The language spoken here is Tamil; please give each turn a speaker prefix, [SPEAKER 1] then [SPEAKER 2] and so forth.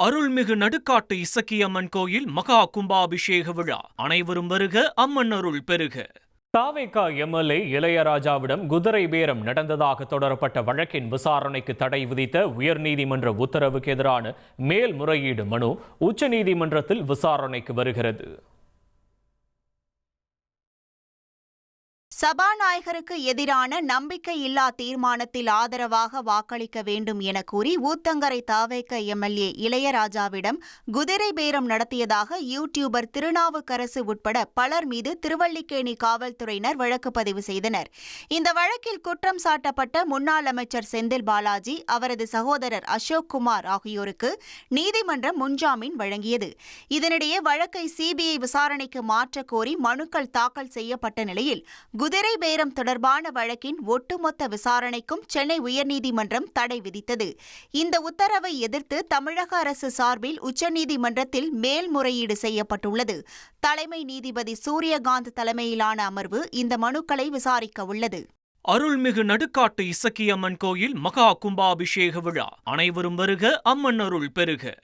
[SPEAKER 1] அருள்மிகு நடுக்காட்டு இசக்கியம்மன் கோயில் மகா கும்பாபிஷேக விழா. அனைவரும் வருக, அம்மன் அருள் பெருக. தாவேகா எம்எல்ஏ இளையராஜாவிடம் குதிரை பேரம் நடந்ததாக தொடரப்பட்ட வழக்கின் விசாரணைக்கு தடை விதித்த உயர்நீதிமன்ற உத்தரவுக்கு எதிரான மேல்முறையீடு மனு உச்சநீதிமன்றத்தில் விசாரணைக்கு வருகிறது.
[SPEAKER 2] சபாநாயகருக்கு எதிரான நம்பிக்கையில்லா தீர்மானத்தில் ஆதரவாக வாக்களிக்க வேண்டும் என கூறி ஊத்தங்கரை தாவேக எம்எல்ஏ இளையராஜாவிடம் குதிரை பேரம் நடத்தியதாக யூடியூபர் திருநாவுக்கரசு உட்பட பலர் மீது திருவல்லிக்கேணி காவல்துறையினர் வழக்கு பதிவு செய்தனர். இந்த வழக்கில் குற்றம் சாட்டப்பட்ட முன்னாள் அமைச்சர் செந்தில் பாலாஜி, அவரது சகோதரர் அசோக் குமார் ஆகியோருக்கு நீதிமன்றம் முன்ஜாமீன் வழங்கியது. இதனிடையே வழக்கை சிபிஐ விசாரணைக்கு மாற்றக் கோரி மனுக்கள் தாக்கல் செய்யப்பட்ட நிலையில் குதிரை பேரம் தொடர்பான வழக்கின் ஒட்டுமொத்த விசாரணைக்கும் சென்னை உயர்நீதிமன்றம் தடை விதித்தது. இந்த உத்தரவை எதிர்த்து தமிழக அரசு சார்பில் உச்சநீதிமன்றத்தில் மேல்முறையீடு செய்யப்பட்டுள்ளது. தலைமை நீதிபதி சூரியகாந்த் தலைமையிலான அமர்வு இந்த மனுக்களை விசாரிக்க உள்ளது.
[SPEAKER 1] அருள்மிகு நடுக்காட்டு இசக்கியம்மன் கோயில் மகா கும்பாபிஷேக விழா. அனைவரும் வருக, அம்மன் அருள் பெருக.